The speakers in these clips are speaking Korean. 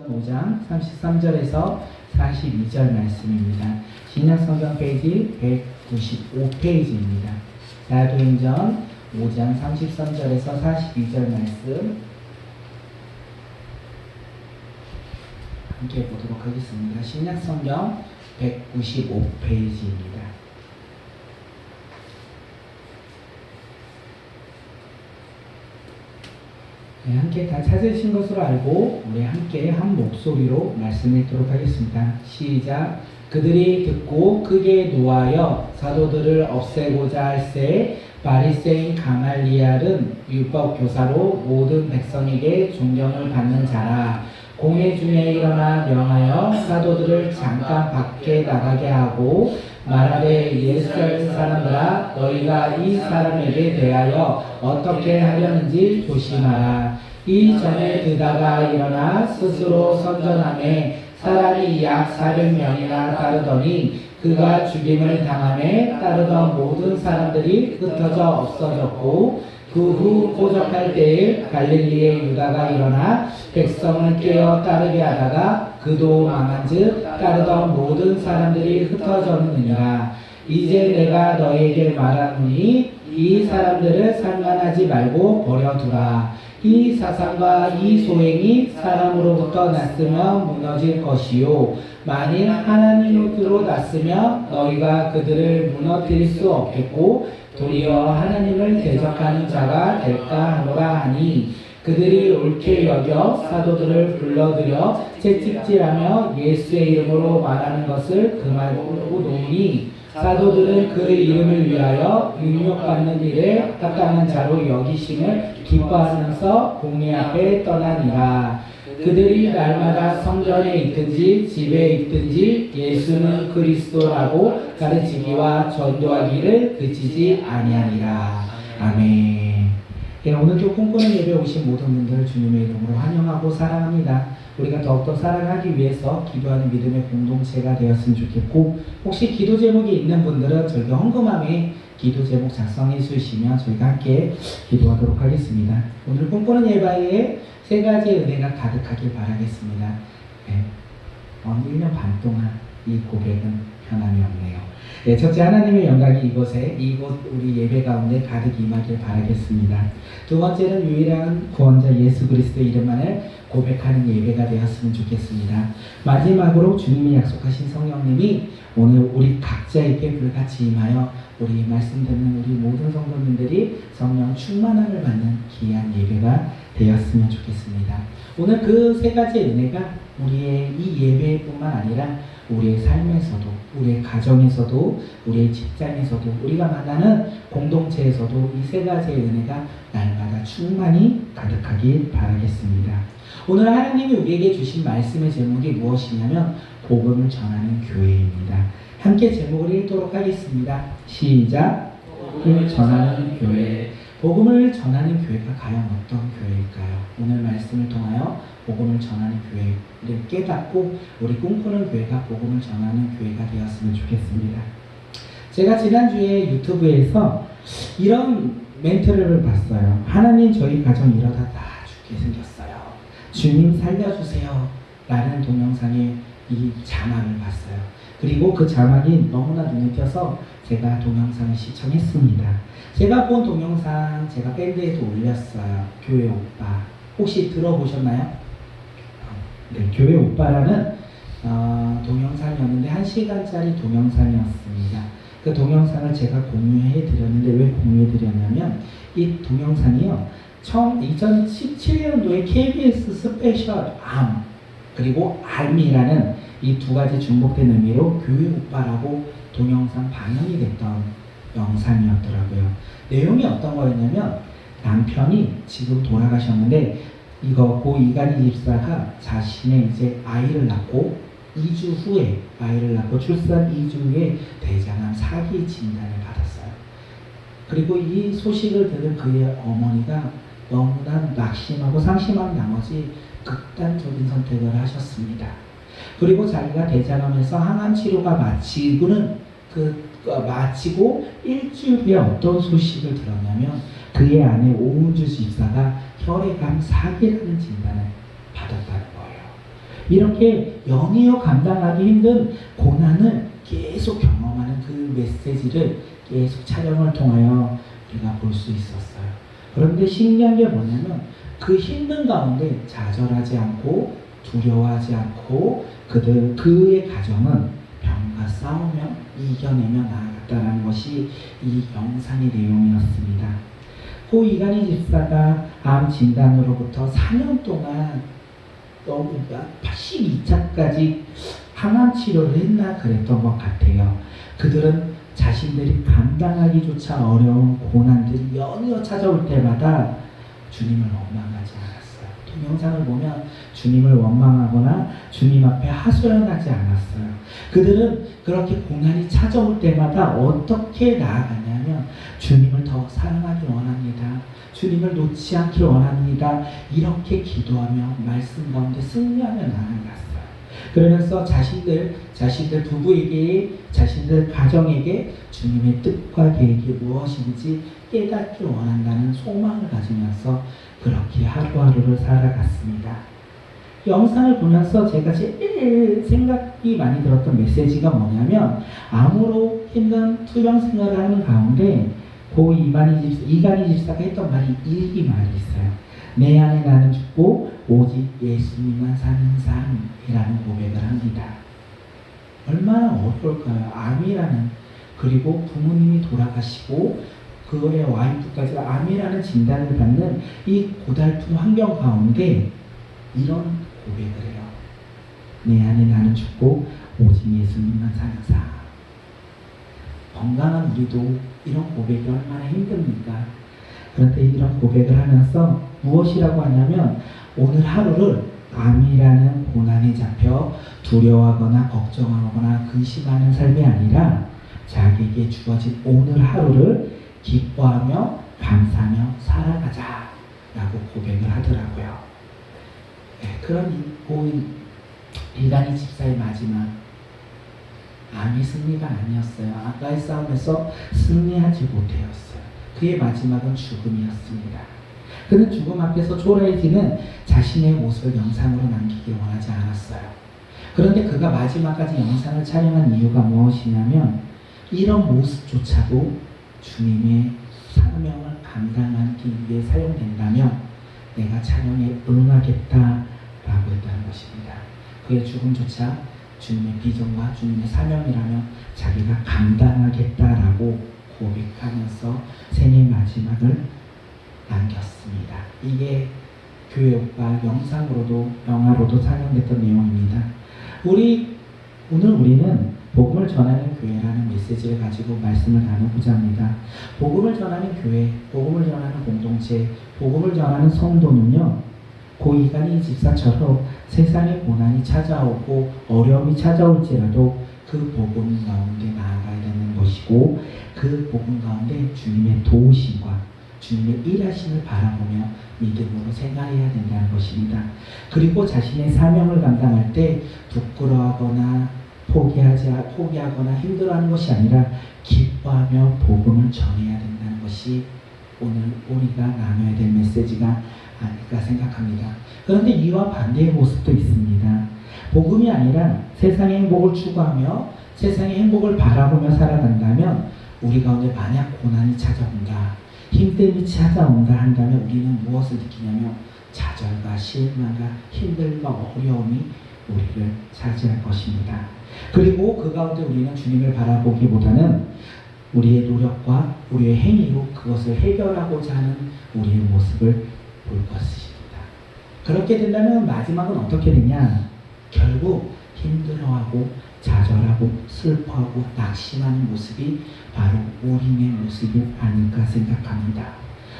5장 33절에서 42절 말씀입니다. 신약성경 페이지 195페이지입니다. 사도행전 5장 33절에서 42절 말씀 함께 보도록 하겠습니다. 신약성경 195페이지입니다. 함께 다 찾으신 것으로 알고 우리 함께 한 목소리로 말씀 읽도록 하겠습니다. 시작. 그들이 듣고 크게 노하여 사도들을 없애고자 할새 바리새인 가말리엘은 율법 교사로 모든 백성에게 존경을 받는 자라. 공회 중에 일어나 명하여 사도들을 잠깐 밖에 나가게 하고 말하되 예루살렘 사람들아 너희가 이 사람에게 대하여 어떻게 하려는지 조심하라. 이 전에 드다가 일어나 스스로 선전하매 사람이 약 400명이나 따르더니 그가 죽임을 당함에 따르던 모든 사람들이 흩어져 없어졌고 그 후 호접할 때에 갈릴리의 유다가 일어나 백성을 깨어 따르게 하다가 그도 망한즉 따르던 모든 사람들이 흩어졌느니라. 이제 내가 너희에게 말하노니 이 사람들을 살만하지 말고 버려두라. 이 사상과 이 소행이 사람으로부터 났으면 무너질 것이요 만일 하나님으로 났으면 너희가 그들을 무너뜨릴 수 없겠고 도리어 하나님을 대적하는 자가 될까 하노라 하니 그들이 옳게 여겨 사도들을 불러들여 채찍질하며 예수의 이름으로 말하는 것을 금하고 놓으니 사도들은 그 이름을 위하여 능력받는 일에 합당한 자로 여기심을 기뻐하면서 공회 앞에 떠나니라. 그들이 날마다 성전에 있든지 집에 있든지 예수는 그리스도라고 가르치기와 전도하기를 그치지 아니하니라. 아멘. 오늘 또 꿈꾸는 예배 오신 모든 분들 주님의 이름으로 환영하고 사랑합니다. 우리가 더욱더 사랑하기 위해서 기도하는 믿음의 공동체가 되었으면 좋겠고 혹시 기도 제목이 있는 분들은 저희 헌금함에 기도 제목 작성해 주시면 저희가 함께 기도하도록 하겠습니다. 오늘 꿈꾸는 예배에 세 가지의 은혜가 가득하길 바라겠습니다. 네. 1년 반 동안 이 고백은 변함이 없네요. 네, 첫째 하나님의 영광이 이곳 우리 예배 가운데 가득 임하길 바라겠습니다. 두 번째는 유일한 구원자 예수 그리스도의 이름만을 고백하는 예배가 되었으면 좋겠습니다. 마지막으로 주님이 약속하신 성령님이 오늘 우리 각자에게 불같이 임하여 우리 말씀 듣는 우리 모든 성도님들이 성령 충만함을 받는 귀한 예배가 되었으면 좋겠습니다. 오늘 그 세 가지의 은혜가 우리의 이 예배뿐만 아니라 우리의 삶에서도 우리의 가정에서도 우리의 직장에서도 우리가 만나는 공동체에서도 이 세 가지의 은혜가 날마다 충만히 가득하길 바라겠습니다. 오늘 하나님이 우리에게 주신 말씀의 제목이 무엇이냐면 복음을 전하는 교회입니다. 함께 제목을 읽도록 하겠습니다. 시작. 복음을 전하는 교회. 복음을 전하는 교회가 과연 어떤 교회일까요? 오늘 말씀을 통하여 복음을 전하는 교회를 깨닫고 우리 꿈꾸는 교회가 복음을 전하는 교회가 되었으면 좋겠습니다. 제가 지난주에 유튜브에서 이런 멘트를 봤어요. 하나님 저희 가정 이러다 다 죽게 생겼어요. 주님 살려주세요. 라는 동영상의 이 자막을 봤어요. 그리고 그 자막이 너무나 눈에 띄어서 제가 동영상을 시청했습니다. 제가 본 동영상 제가 밴드에도 올렸어요. 교회 오빠. 혹시 들어보셨나요? 네, 교회 오빠라는 동영상이었는데 1시간짜리 동영상이었습니다. 그 동영상을 제가 공유해 드렸는데 왜 공유해 드렸냐면 이 동영상이요. 2017년도에 KBS 스페셜 암 그리고 암이라는 이 두 가지 중복된 의미로 교회 오빠라고 동영상 방영이 됐던 영상이었더라고요. 내용이 어떤 거였냐면 남편이 지금 돌아가셨는데 고 이간희 집사가 자신의 이제 아이를 낳고 2주 후에 아이를 낳고 출산 2주 후에 대장암 4기 진단을 받았어요. 그리고 이 소식을 들은 그의 어머니가 너무나 낙심하고 상심한 나머지 극단적인 선택을 하셨습니다. 그리고 자기가 대장암에서 항암 치료가 마치고 일주일 후에 어떤 소식을 들었냐면 그의 아내 오은주 집사가 혈액암 4기라는 진단을 받았다는 거예요. 이렇게 연이어 감당하기 힘든 고난을 계속 경험하는 그 메시지를 계속 촬영을 통하여 우리가 볼 수 있었어요. 그런데 신기한 게 뭐냐면 그 힘든 가운데 좌절하지 않고 두려워하지 않고 그의 가정은 병과 싸우며 이겨내며 나아갔다는 것이 이 영상의 내용이었습니다. 고 이간희 집사가 암 진단으로부터 4년 동안 82차까지 항암 치료를 했나 그랬던 것 같아요. 그들은 자신들이 감당하기조차 어려운 고난들이 연이어 찾아올 때마다 주님을 원망하지 않았어요. 동영상을 보면 주님을 원망하거나 주님 앞에 하소연하지 않았어요. 그들은 그렇게 고난이 찾아올 때마다 어떻게 나아가냐면 주님을 더 사랑하기 원합니다. 주님을 놓지 않기 원합니다. 이렇게 기도하며 말씀 가운데 승리하며 나아갔어요. 그러면서 자신들 부부에게, 자신들 가정에게 주님의 뜻과 계획이 무엇인지 깨닫기 원한다는 소망을 가지면서 그렇게 하루하루를 살아갔습니다. 영상을 보면서 제가 제일 생각이 많이 들었던 메시지가 뭐냐면 암으로 힘든 투병 생활을 하는 가운데 고 이간희 집사가 했던 이 말이 있어요. 내 안에 나는 죽고 오직 예수님만 사는 삶이라는 고백을 합니다. 얼마나 어려울까요? 암이라는, 그리고 부모님이 돌아가시고 그의 와이프까지 암이라는 진단을 받는 이 고달픈 환경 가운데 이런 고백을 해요. 내 안에 나는 죽고 오직 예수님만 사는 삶. 건강한 우리도 이런 고백이 얼마나 힘듭니까? 그런데 이런 고백을 하면서 무엇이라고 하냐면 오늘 하루를 암이라는 고난에 잡혀 두려워하거나 걱정하거나 근심하는 삶이 아니라 자기에게 주어진 오늘 하루를 기뻐하며 감사하며 살아가자 라고 고백을 하더라고요. 네, 그런 이간희 집사의 마지막 암이 승리가 아니었어요. 아까의 싸움에서 승리하지 못하였어요. 그의 마지막은 죽음이었습니다. 그는 죽음 앞에서 초라해지는 자신의 모습을 영상으로 남기길 원하지 않았어요. 그런데 그가 마지막까지 영상을 촬영한 이유가 무엇이냐면 이런 모습조차도 주님의 사명을 감당하기 위해 사용된다면 내가 촬영에 응하겠다라고 했다는 것입니다. 그의 죽음조차 주님의 비전과 주님의 사명이라면 자기가 감당하겠다라고 고백하면서 생의 마지막을 남겼습니다. 이게 교회옥과 영상으로도 영화로도 상영됐던 내용입니다. 오늘 우리는 복음을 전하는 교회라는 메시지를 가지고 말씀을 나누고자 합니다. 복음을 전하는 교회, 복음을 전하는 공동체, 복음을 전하는 성도는요, 고 이간희 집사처럼 세상에 고난이 찾아오고 어려움이 찾아올지라도 그 복음 가운데 나아가야 되는 것이고 그 복음 가운데 주님의 도우심과 주님의 일하심을 바라보며 믿음으로 생활해야 된다는 것입니다. 그리고 자신의 사명을 감당할 때 부끄러워하거나 포기하거나 힘들어하는 것이 아니라 기뻐하며 복음을 전해야 된다는 것이 오늘 우리가 나눠야 될 메시지가 아닐까 생각합니다. 그런데 이와 반대의 모습도 있습니다. 복음이 아니라 세상의 행복을 추구하며 세상의 행복을 바라보며 살아간다면 우리 가운데 만약 고난이 찾아온다, 힘듦이 찾아온다 한다면 우리는 무엇을 느끼냐면 좌절과 실망과 힘듦과 어려움이 우리를 차지할 것입니다. 그리고 그 가운데 우리는 주님을 바라보기보다는 우리의 노력과 우리의 행위로 그것을 해결하고자 하는 우리의 모습을 볼 것입니다. 그렇게 된다면 마지막은 어떻게 되냐? 결국 힘들어하고 좌절하고 슬퍼하고 낙심하는 모습이 바로 우리의 모습이 아닐까 생각합니다.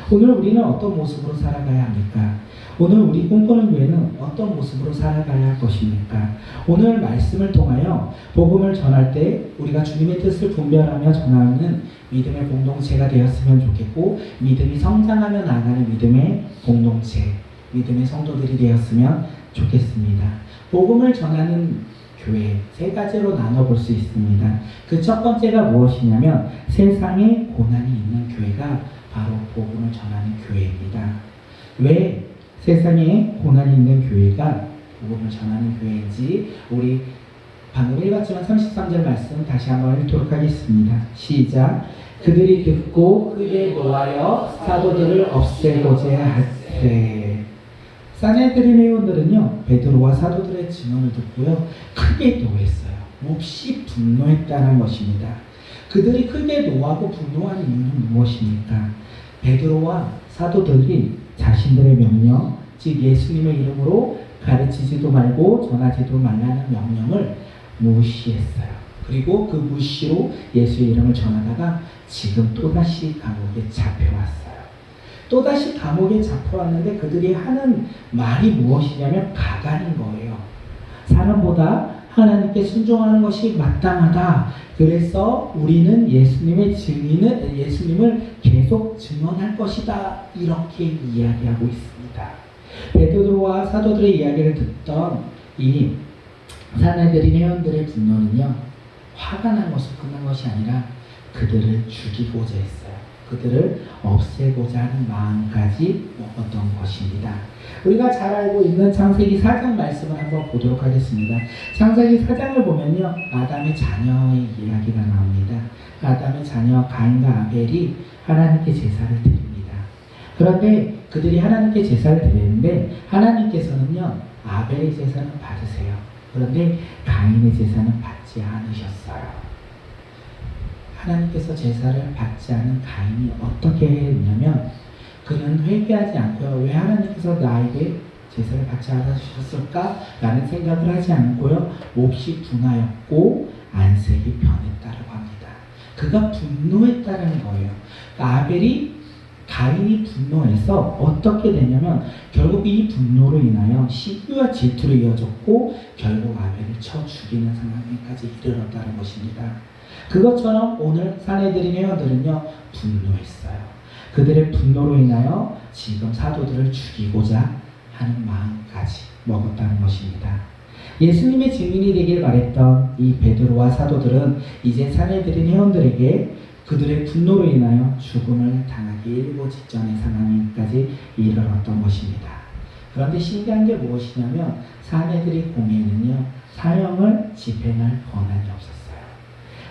오늘 우리는 어떤 모습으로 살아가야 합니까? 오늘 우리 꿈꾸는 교회는 어떤 모습으로 살아가야 할 것입니까? 오늘 말씀을 통하여 복음을 전할 때 우리가 주님의 뜻을 분별하며 전하는 믿음의 공동체가 되었으면 좋겠고, 믿음이 성장하며 나아가는 믿음의 공동체, 믿음의 성도들이 되었으면 좋겠습니다. 복음을 전하는 교회 세 가지로 나눠볼 수 있습니다. 그 첫 번째가 무엇이냐면 세상에 고난이 있는 교회가 바로 복음을 전하는 교회입니다. 왜 세상에 고난이 있는 교회가 복음을 전하는 교회인지 우리 방금 읽었지만 33절 말씀 다시 한번 읽도록 하겠습니다. 시작. 그들이 듣고 크게 노하여 사도들을 없애고자 할때 사내들인 회원들은요 베드로와 사도들의 증언을 듣고요 크게 노했어요. 몹시 분노했다는 것입니다. 그들이 크게 노하고 분노한 이유는 무엇입니까? 베드로와 사도들이 자신들의 명령, 즉 예수님의 이름으로 가르치지도 말고 전하지도 말라는 명령을 무시했어요. 그리고 그 무시로 예수의 이름을 전하다가 지금 또다시 감옥에 잡혀왔어요. 또다시 감옥에 잡혀왔는데 그들이 하는 말이 무엇이냐면 가관인 거예요. 사람보다 하나님께 순종하는 것이 마땅하다. 그래서 우리는 예수님을 계속 증언할 것이다. 이렇게 이야기하고 있습니다. 베드로와 사도들의 이야기를 듣던 이 사내들인 회원들의 분노는요 화가 난 것으로 끝난 것이 아니라 그들을 죽이고자 했어요. 그들을 없애고자 하는 마음까지 먹었던 것입니다. 우리가 잘 알고 있는 창세기 4장 말씀을 한번 보도록 하겠습니다. 창세기 4장을 보면요 아담의 자녀의 이야기가 나옵니다. 아담의 자녀 가인과 아벨이 하나님께 제사를 드립니다. 그런데 그들이 하나님께 제사를 드리는데 하나님께서는요 아벨의 제사는 받으세요. 그런데 가인의 제사는 받지 않으셨어요. 하나님께서 제사를 받지 않은 가인이 어떻게 했냐면 그는 회개하지 않고요. 왜 하나님께서 나에게 제사를 받지 않으셨을까? 라는 생각을 하지 않고요. 몹시 분하였고 안색이 변했다고 합니다. 그가 분노했다는 거예요. 가인이 분노해서 어떻게 되냐면 결국 이 분노로 인하여 시기와 질투로 이어졌고 결국 아벨을 쳐 죽이는 상황까지 이르렀다는 것입니다. 그것처럼 오늘 사내들인 회원들은요 분노했어요. 그들의 분노로 인하여 지금 사도들을 죽이고자 하는 마음까지 먹었다는 것입니다. 예수님의 증인이 되길 바랬던 이 베드로와 사도들은 이제 사내들인 회원들에게 그들의 분노로 인하여 죽음을 당하기 일보 직전의 상황까지 이르렀던 것입니다. 그런데 신기한 게 무엇이냐면 사내들의 공예는요 사형을 집행할 권한이 없었어요.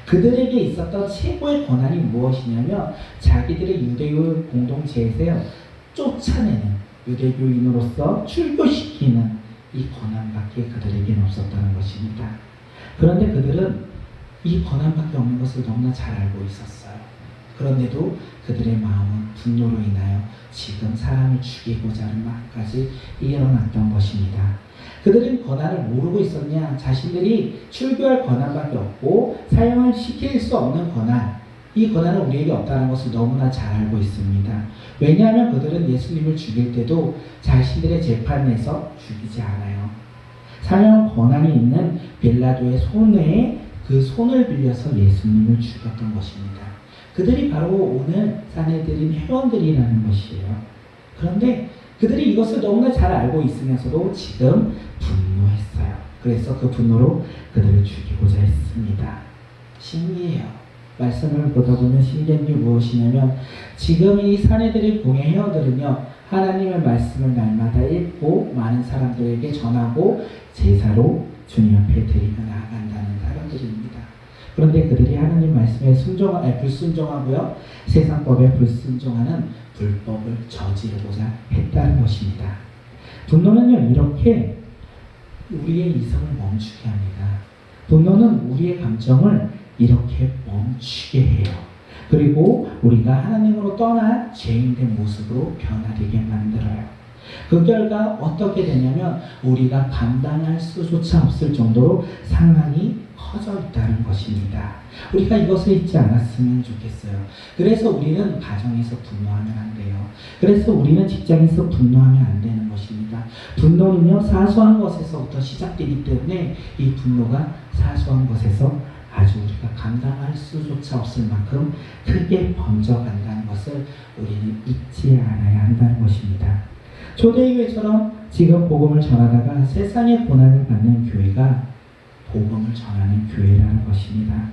그들에게 있었던 최고의 권한이 무엇이냐면 자기들의 유대교 공동체에서 쫓아내는 유대교인으로서 출교시키는 이 권한밖에 그들에게는 없었다는 것입니다. 그런데 그들은 이 권한밖에 없는 것을 너무나 잘 알고 있었어요. 그런데도 그들의 마음은 분노로 인하여 지금 사람을 죽이고자 하는 마음까지 일어났던 것입니다. 그들은 권한을 모르고 있었냐? 자신들이 출교할 권한밖에 없고 사형을 시킬 수 없는 권한, 이 권한은 우리에게 없다는 것을 너무나 잘 알고 있습니다. 왜냐하면 그들은 예수님을 죽일 때도 자신들의 재판에서 죽이지 않아요. 사형 권한이 있는 빌라도의 손에 그 손을 빌려서 예수님을 죽였던 것입니다. 그들이 바로 오늘 사내들인 회원들이라는 것이에요. 그런데 그들이 이것을 너무나 잘 알고 있으면서도 지금 분노했어요. 그래서 그 분노로 그들을 죽이고자 했습니다. 신기해요. 말씀을 보다 보면 신기한 게 무엇이냐면 지금 이 사내들의 공예 회원들은요 하나님의 말씀을 날마다 읽고 많은 사람들에게 전하고 제사로 주님 앞에 드리며 나아간다는 사람들입니다. 그런데 그들이 하나님 말씀에 불순종하고요 세상법에 불순종하는 불법을 저지르고자 했다는 것입니다. 분노는요 이렇게 우리의 이성을 멈추게 합니다. 분노는 우리의 감정을 이렇게 멈추게 해요. 그리고 우리가 하나님으로 떠난 죄인된 모습으로 변화되게 만들어요. 그 결과 어떻게 되냐면 우리가 감당할 수조차 없을 정도로 상황이 커져 있다는 것입니다. 우리가 이것을 잊지 않았으면 좋겠어요. 그래서 우리는 가정에서 분노하면 안 돼요. 그래서 우리는 직장에서 분노하면 안 되는 것입니다. 분노는요 사소한 것에서부터 시작되기 때문에 이 분노가 사소한 것에서 아주 우리가 감당할 수조차 없을 만큼 크게 번져간다는 것을 우리는 잊지 않아야 한다는 것입니다. 초대교회처럼 지금 복음을 전하다가 세상의 고난을 받는 교회가 복음을 전하는 교회라는 것입니다.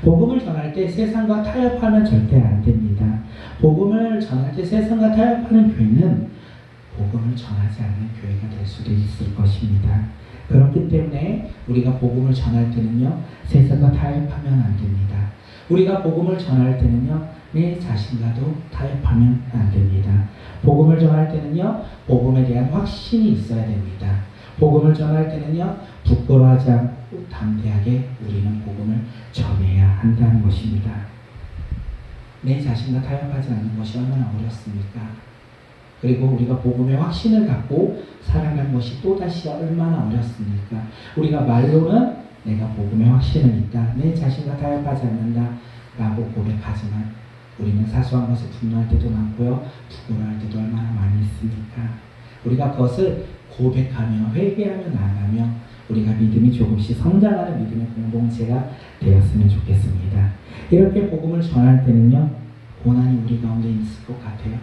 복음을 전할 때 세상과 타협하면 절대 안 됩니다. 복음을 전할 때 세상과 타협하는 교회는 복음을 전하지 않는 교회가 될 수도 있을 것입니다. 그렇기 때문에 우리가 복음을 전할 때는요, 세상과 타협하면 안 됩니다. 우리가 복음을 전할 때는요, 내 자신과도 타협하면 안 됩니다. 복음을 전할 때는요, 복음에 대한 확신이 있어야 됩니다. 복음을 전할 때는요, 부끄러워하지 않고 담대하게 우리는 복음을 전해야 한다는 것입니다. 내 자신과 타협하지 않는 것이 얼마나 어렵습니까? 그리고 우리가 복음의 확신을 갖고 살아가는 것이 또다시 얼마나 어렵습니까? 우리가 말로는 내가 복음의 확신은 있다, 내 자신과 타협하지 않는다 라고 고백하지만 우리는 사소한 것에 분노할 때도 많고요, 부끄러워할 때도 얼마나 많이 있습니까? 우리가 그것을 고백하며 회개하며 나아가며 우리가 믿음이 조금씩 성장하는 믿음의 공동체가 되었으면 좋겠습니다. 이렇게 복음을 전할 때는요, 고난이 우리 가운데 있을 것 같아요.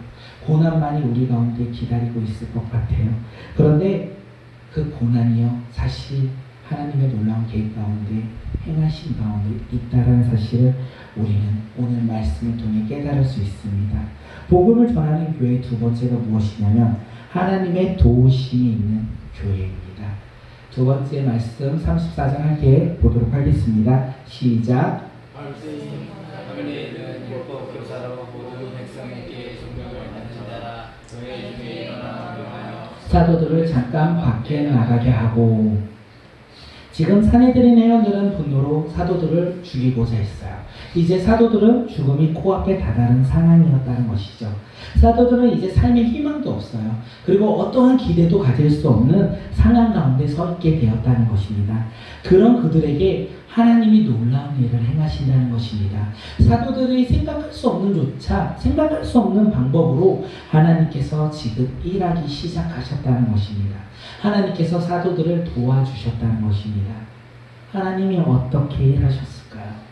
고난만이 우리 가운데 기다리고 있을 것 같아요. 그런데 그 고난이요, 사실 하나님의 놀라운 계획 가운데 행하신 가운데 있다는 사실을 우리는 오늘 말씀을 통해 깨달을 수 있습니다. 복음을 전하는 교회의 두 번째가 무엇이냐면 하나님의 도우심이 있는 교회입니다. 두 번째 말씀 34장 함께 보도록 하겠습니다. 시작. 바리새인은 율법 교사로 모든 백성에게 존경을 받는 자라. 교회 중에 일어나 명하여 사도들을 잠깐 밖에 나가게 하고, 지금 사내들인 회원들은 분노로 사도들을 죽이고자 했어요. 이제 사도들은 죽음이 코앞에 다다른 상황이었다는 것이죠. 사도들은 이제 삶의 희망도 없어요. 그리고 어떠한 기대도 가질 수 없는 상황 가운데 서 있게 되었다는 것입니다. 그런 그들에게 하나님이 놀라운 일을 행하신다는 것입니다. 사도들이 생각할 수 없는 방법으로 하나님께서 지금 일하기 시작하셨다는 것입니다. 하나님께서 사도들을 도와주셨다는 것입니다. 하나님이 어떻게 일하셨을까요?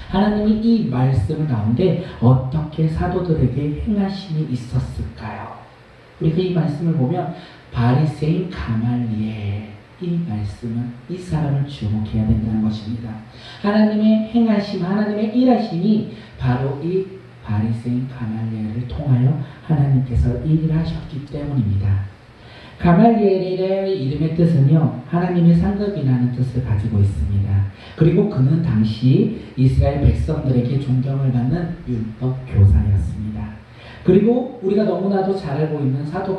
하나님이 이 말씀 가운데 어떻게 사도들에게 행하심이 있었을까요? 우리가 이 말씀을 보면 바리새인 가말리엘, 이 말씀은 이 사람을 주목해야 된다는 것입니다. 하나님의 행하심, 하나님의 일하심이 바로 이 바리새인 가말리엘을 통하여 하나님께서 일을 하셨기 때문입니다. 가말리엘의 이름의 뜻은요, 하나님의 상급이라는 뜻을 가지고 있습니다. 그리고 그는 당시 이스라엘 백성들에게 존경을 받는 율법 교사였습니다. 그리고 우리가 너무나도 잘 알고 있는 사도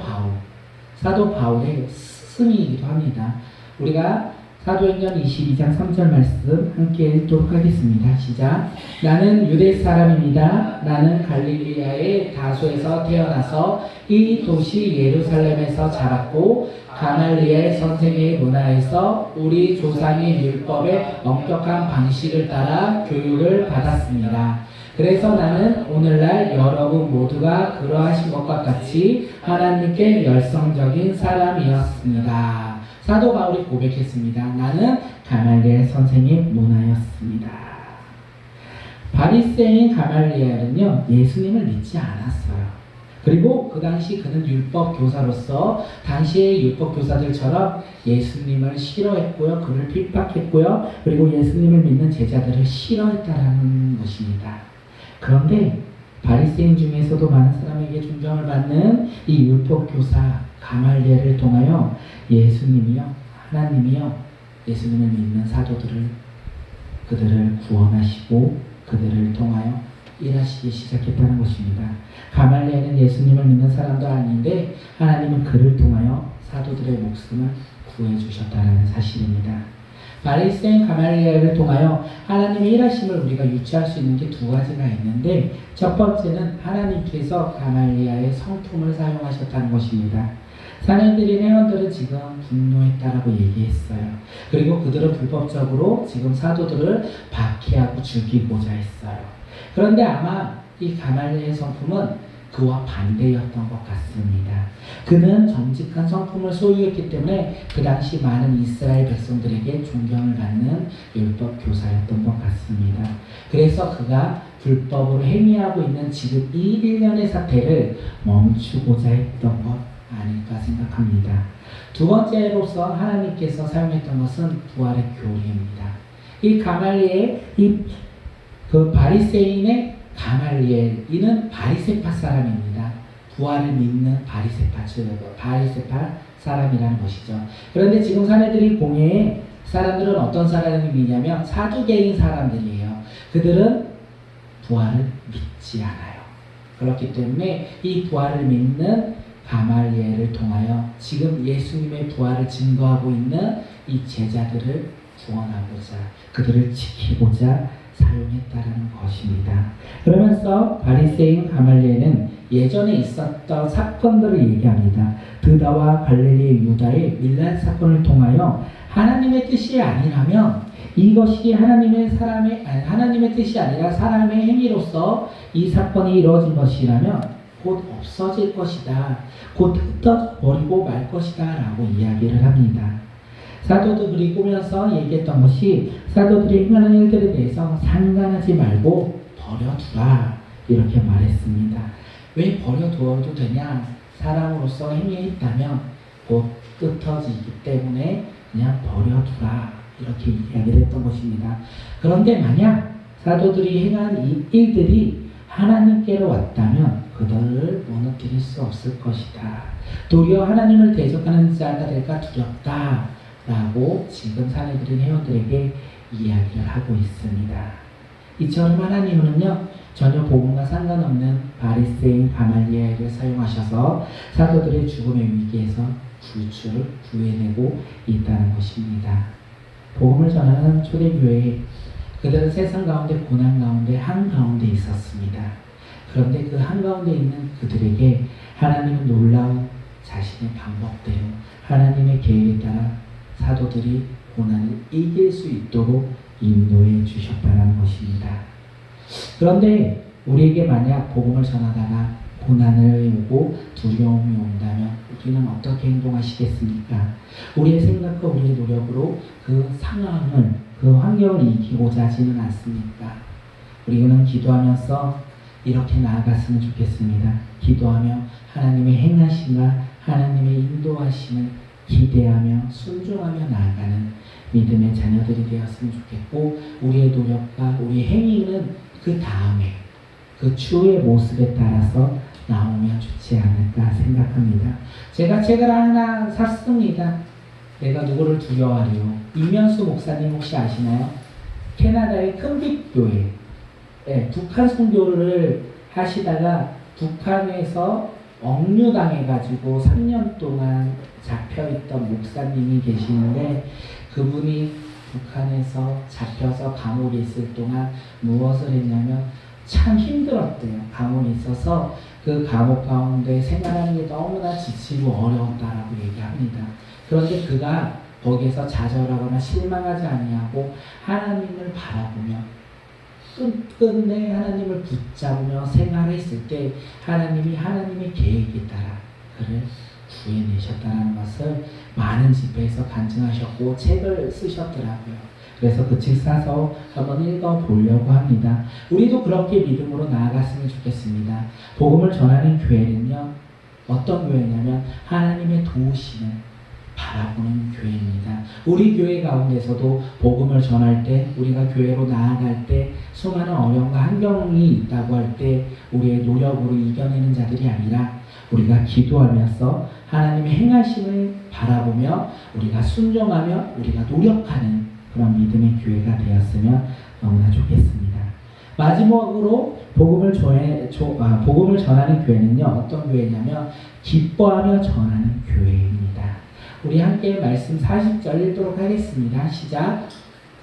바울의 스승이기도 합니다. 우리가 사도행전 22장 3절 말씀 함께 읽도록 하겠습니다. 시작. 나는 유대 사람입니다. 나는 갈릴리아의 다소에서 태어나서 이 도시 예루살렘에서 자랐고 가말리엘 선생의 문화에서 우리 조상의 율법의 엄격한 방식을 따라 교육을 받았습니다. 그래서 나는 오늘날 여러분 모두가 그러하신 것과 같이 하나님께 열성적인 사람이었습니다. 사도 바울이 고백했습니다. 나는 가말리엘 선생의 문화였습니다. 바리새인 가말리엘은요, 예수님을 믿지 않았어요. 그리고 그 당시 그는 율법 교사로서 당시의 율법 교사들처럼 예수님을 싫어했고요, 그를 핍박했고요, 그리고 예수님을 믿는 제자들을 싫어했다라는 것입니다. 그런데 바리새인 중에서도 많은 사람에게 존경을 받는 이 율법 교사 가말리엘을 통하여 하나님이요 예수님을 믿는 그들을 구원하시고 그들을 통하여 일하시기 시작했다는 것입니다. 가말리엘은 예수님을 믿는 사람도 아닌데 하나님은 그를 통하여 사도들의 목숨을 구해주셨다는 사실입니다. 바리새인 가말리엘을 통하여 하나님의 일하심을 우리가 유추할 수 있는 게 두 가지가 있는데, 첫 번째는 하나님께서 가말리엘의 성품을 사용하셨다는 것입니다. 사내들인 회원들은 지금 분노했다라고 얘기했어요. 그리고 그들은 불법적으로 지금 사도들을 박해하고 죽이고자 했어요. 그런데 아마 이 가말리엘의 성품은 그와 반대였던 것 같습니다. 그는 정직한 성품을 소유했기 때문에 그 당시 많은 이스라엘 백성들에게 존경을 받는 율법 교사였던 것 같습니다. 그래서 그가 불법으로 행위하고 있는 지금 이 일련의 사태를 멈추고자 했던 것 아닐까 생각합니다. 두 번째로서 하나님께서 사용했던 것은 부활의 교리입니다. 이 가말리엘, 그 바리새인의 가말리엘, 이는 바리새파 사람입니다. 부활을 믿는 바리새파 사람이라는 것이죠. 그런데 지금 사내들이 공회에 사람들은 어떤 사람을 믿냐면 사두개인 사람들이에요. 그들은 부활을 믿지 않아요. 그렇기 때문에 이 부활을 믿는 가말리엘을 통하여 지금 예수님의 부활을 증거하고 있는 이 제자들을 구원하고자 그들을 지키고자 사용했다라는 것입니다. 그러면서 바리새인 가말리엘은 예전에 있었던 사건들을 얘기합니다. 드다와 갈릴리 유다의 밀란 사건을 통하여 하나님의 뜻이 아니라면 이것이 하나님의 뜻이 아니라 사람의 행위로서 이 사건이 이루어진 것이라면 곧 없어질 것이다. 곧 흩어버리고 말 것이다 라고 이야기를 합니다. 사도들이 꾸면서 얘기했던 것이 사도들이 행하는 일들에 대해서 상관하지 말고 버려두라 이렇게 말했습니다. 왜 버려두어도 되냐? 사람으로서 행위했다면 곧 흩어지기 때문에 그냥 버려두라 이렇게 이야기를 했던 것입니다. 그런데 만약 사도들이 행한 이 일들이 하나님께로 왔다면 그들을 무너뜨릴 수 없을 것이다. 도리어 하나님을 대적하는 자가 될까 두렵다 라고 지금 사내들인 회원들에게 이야기를 하고 있습니다. 이처럼 하나님은요 전혀 복음과 상관없는 바리새인 가말리엘을 사용하셔서 사도들의 죽음의 위기에서 구주를 구해내고 있다는 것입니다. 복음을 전하는 초대교회 그들은 세상 가운데 고난 가운데 한가운데 있었습니다. 그런데 그 한가운데 있는 그들에게 하나님은 놀라운 자신의 방법대로 하나님의 계획에 따라 사도들이 고난을 이길 수 있도록 인도해 주셨다는 것입니다. 그런데 우리에게 만약 복음을 전하다가 고난을 오고 두려움이 온다면 우리는 어떻게 행동하시겠습니까? 우리의 생각과 우리의 노력으로 그 상황을, 그 환경을 이기고자 하지는 않습니까? 우리는 기도하면서 이렇게 나아갔으면 좋겠습니다. 기도하며 하나님의 행하심과 하나님의 인도하심을 기대하며 순종하며 나아가는 믿음의 자녀들이 되었으면 좋겠고 우리의 노력과 우리의 행위는 그 다음에 그 추후의 모습에 따라서 나오면 좋지 않을까 생각합니다. 제가 책을 하나 샀습니다. 내가 누구를 두려워하리요. 이면수 목사님 혹시 아시나요? 캐나다의 큰빛교회 북한 선교를 하시다가 북한에서 억류당해가지고 3년 동안 잡혀있던 목사님이 계시는데 그분이 북한에서 잡혀서 감옥에 있을 동안 무엇을 했냐면 참 힘들었대요. 감옥에 있어서 그 감옥 가운데 생활하는 게 너무나 지치고 어려웠다라고 얘기합니다. 그런데 그가 거기에서 좌절하거나 실망하지 아니하고 하나님을 바라보며 끝끝내 하나님을 붙잡으며 생활했을 때 하나님이 하나님의 계획에 따라 그를 구해내셨다는 것을 많은 집회에서 간증하셨고 책을 쓰셨더라고요. 그래서 그 책 사서 한번 읽어보려고 합니다. 우리도 그렇게 믿음으로 나아갔으면 좋겠습니다. 복음을 전하는 교회는요 어떤 교회냐면 하나님의 도우심을 바라보는 교회입니다. 우리 교회 가운데서도 복음을 전할 때 우리가 교회로 나아갈 때 수많은 어려움과 환경이 있다고 할 때 우리의 노력으로 이겨내는 자들이 아니라 우리가 기도하면서 하나님의 행하심을 바라보며 우리가 순종하며 우리가 노력하는 그런 믿음의 교회가 되었으면 너무나 좋겠습니다. 마지막으로 복음을 전하는 교회는요 어떤 교회냐면 기뻐하며 전하는 교회입니다. 우리 함께 말씀 40절 읽도록 하겠습니다. 시작.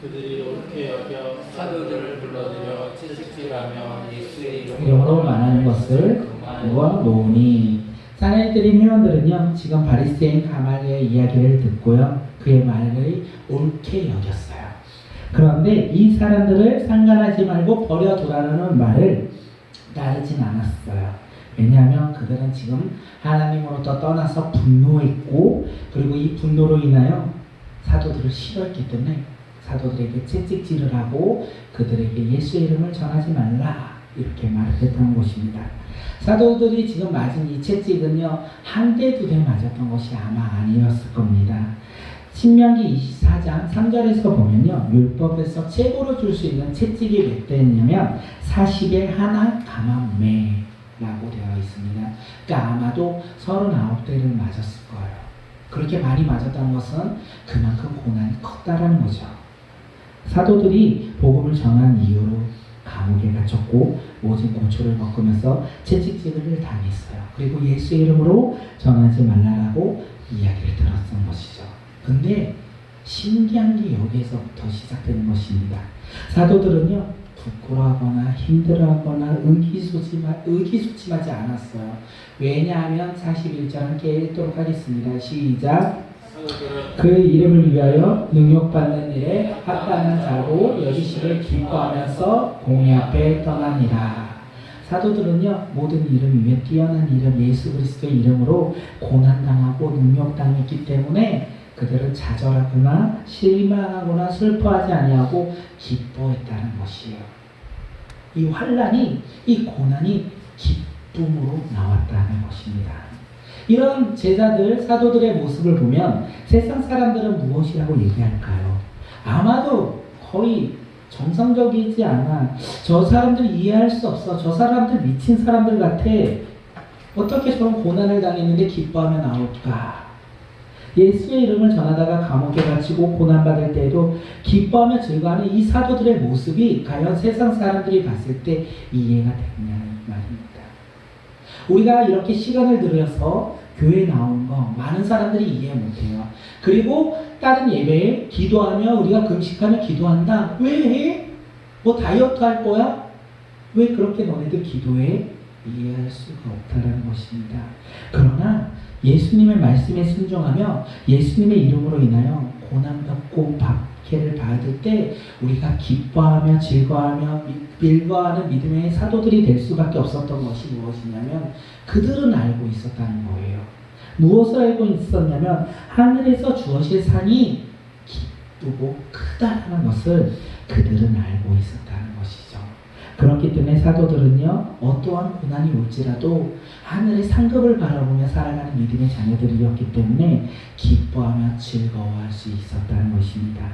그들이 옳게 여겨 사도들을 불러들여 채찍질하며 예수의 이름으로 말하는 것을 누가 놓으니. 사내들인 회원들은요 지금 바리새인 가말리엘의 이야기를 듣고요 그의 말을 옳게 여겼어요. 그런데 이 사람들을 상관하지 말고 버려두라는 말을 따르진 않았어요. 왜냐하면 그들은 지금 하나님으로부터 떠나서 분노했고 그리고 이 분노로 인하여 사도들을 싫어했기 때문에 사도들에게 채찍질을 하고 그들에게 예수의 이름을 전하지 말라 이렇게 말했다는 것입니다. 사도들이 지금 맞은 이 채찍은요 한 대 두 대 맞았던 것이 아마 아니었을 겁니다. 신명기 24장 3절에서 보면요 율법에서 최고로 줄 수 있는 채찍이 몇 대였냐면 40에 하나 가만매 라고 되어 있습니다. 그러니까 아마도 39대를 맞았을 거예요. 그렇게 많이 맞았다는 것은 그만큼 고난이 컸다라는 거죠. 사도들이 복음을 전한 이후로 감옥에 갇혔고 모진 고초를 겪으면서 채찍질을 당했어요. 그리고 예수의 이름으로 전하지 말라라고 이야기를 들었던 것이죠. 근데 신기한 게 여기에서부터 시작되는 것입니다. 사도들은요, 부끄러워하거나 힘들어하거나 의기소침하지 않았어요. 왜냐하면 41절 함께 읽도록 하겠습니다. 시작. 그 이름을 위하여 능욕받는 일에 합당한 자로 여기시길 기뻐하면서 공의 앞에 떠나니라. 사도들은요, 모든 이름 위에 뛰어난 이름 예수 그리스도의 이름으로 고난당하고 능욕당했기 때문에 그들은 좌절하거나 실망하거나 슬퍼하지 아니하고 기뻐했다는 것이에요. 이 환난이, 이 고난이 기쁨으로 나왔다는 것입니다. 이런 제자들, 사도들의 모습을 보면 세상 사람들은 무엇이라고 얘기할까요? 아마도 거의 정상적이지 않아. 저 사람들 이해할 수 없어. 저 사람들 미친 사람들 같아. 어떻게 저런 고난을 당했는데 기뻐하며 나올까? 예수의 이름을 전하다가 감옥에 갇히고 고난받을 때에도 기뻐하며 즐거워하는 이 사도들의 모습이 과연 세상 사람들이 봤을 때 이해가 되느냐는 말입니다. 우리가 이렇게 시간을 들여서 교회에 나온 거 많은 사람들이 이해 못해요. 그리고 다른 예배에 기도하며 우리가 금식하며 기도한다. 왜 해? 뭐 다이어트 할 거야? 왜 그렇게 너네들 기도해? 이해할 수가 없다는 것입니다. 그러나 예수님의 말씀에 순종하며 예수님의 이름으로 인하여 고난받고 박해를 받을 때 우리가 기뻐하며 즐거워하며 빌거하는 믿음의 사도들이 될 수밖에 없었던 것이 무엇이냐면 그들은 알고 있었다는 거예요. 무엇을 알고 있었냐면 하늘에서 주어질 상이 기쁘고 크다는 것을 그들은 알고 있었다는 것이죠. 그렇기 때문에 사도들은요, 어떠한 고난이 올지라도 하늘의 상급을 바라보며 살아가는 믿음의 자녀들이었기 때문에 기뻐하며 즐거워할 수 있었다는 것입니다.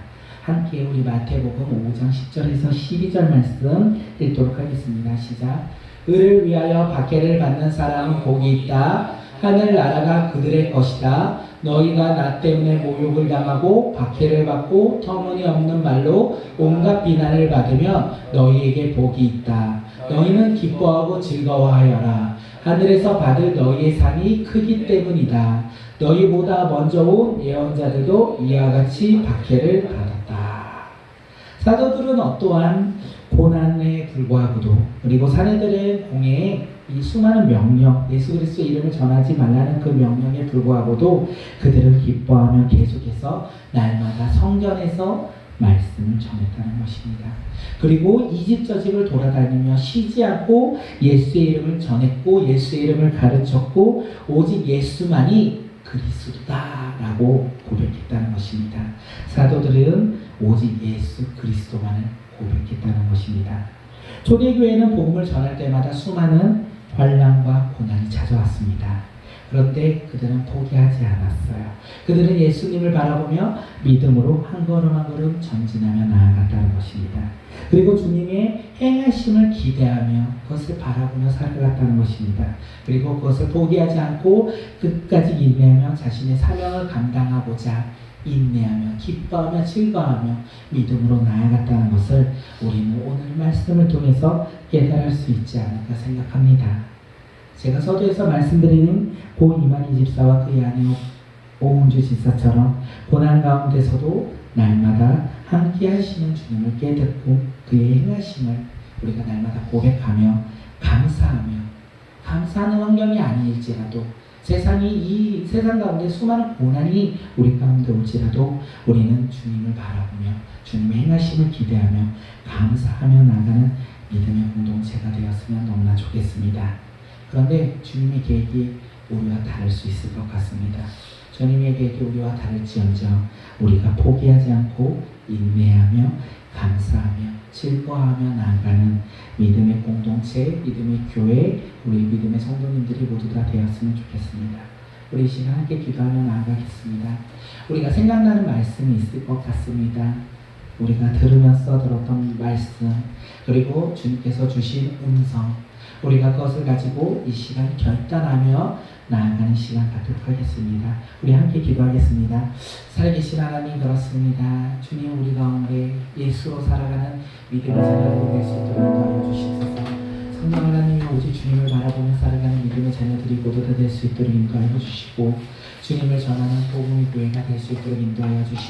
함께 우리 마태복음 5장 10절에서 12절 말씀 읽도록 하겠습니다. 시작. 의를 위하여 박해를 받는 사람은 복이 있다. 하늘나라가 그들의 것이다. 너희가 나 때문에 모욕을 당하고 박해를 받고 터무니없는 말로 온갖 비난을 받으며 너희에게 복이 있다. 너희는 기뻐하고 즐거워하여라. 하늘에서 받을 너희의 상이 크기 때문이다. 너희보다 먼저 온 예언자들도 이와 같이 박해를 받았다. 사도들은 어떠한 고난에 불구하고도 그리고 사내들의 공회에 이 수많은 명령, 예수 그리스도의 이름을 전하지 말라는 그 명령에 불구하고도 그들을 기뻐하며 계속해서 날마다 성전에서 말씀을 전했다는 것입니다. 그리고 이 집 저 집을 돌아다니며 쉬지 않고 예수의 이름을 전했고 예수의 이름을 가르쳤고 오직 예수만이 그리스도다라고 고백했다는 것입니다. 사도들은 오직 예수 그리스도만을 고백했다는 것입니다. 초대교회는 복음을 전할 때마다 수많은 환난과 고난이 찾아왔습니다. 그런데 그들은 포기하지 않았어요. 그들은 예수님을 바라보며 믿음으로 한 걸음 한 걸음 전진하며 나아갔다는 것입니다. 그리고 주님의 행하심을 기대하며 그것을 바라보며 살아갔다는 것입니다. 그리고 그것을 포기하지 않고 끝까지 인내하며 자신의 사명을 감당하고자 인내하며 기뻐하며 즐거워하며 믿음으로 나아갔다는 것을 우리는 오늘 말씀을 통해서 깨달을 수 있지 않을까 생각합니다. 제가 서두에서 말씀드리는 고 이만희 집사와 그의 아내 오은주 집사처럼 고난 가운데서도 날마다 함께 하시는 주님을 깨닫고 그의 행하심을 우리가 날마다 고백하며 감사하는 환경이 아닐지라도 이 세상 가운데 수많은 고난이 우리 가운데 올지라도 우리는 주님을 바라보며 주님의 행하심을 기대하며 감사하며 나가는 믿음의 공동체가 되었으면 너무나 좋겠습니다. 그런데 주님의 계획이 우리와 다를 수 있을 것 같습니다. 주님의 계획이 우리와 다를지언정 우리가 포기하지 않고 인내하며 감사하며 즐거워하며 나아가는 믿음의 공동체, 믿음의 교회, 우리 믿음의 성도님들이 모두 다 되었으면 좋겠습니다. 우리 이 시간 함께 기도하며 나아가겠습니다. 우리가 생각나는 말씀이 있을 것 같습니다. 우리가 들으면서 들었던 말씀, 그리고 주님께서 주신 음성, 우리가 그것을 가지고 이 시간 결단하며 나아가는 시간 갖도록 하겠습니다. 우리 함께 기도하겠습니다. 살아계신 하나님, 그렇습니다. 주님, 우리 가운데 예수로 살아가는 믿음의 자녀들이 될 수 있도록 인도하여 주시옵소서. 성령 하나님이 오직 주님을 바라보며 살아가는 믿음의 자녀들이 모두 다 될 수 있도록 인도하여 주시고, 주님을 전하는 복음의 교회가 될 수 있도록 인도하여 주시옵소서.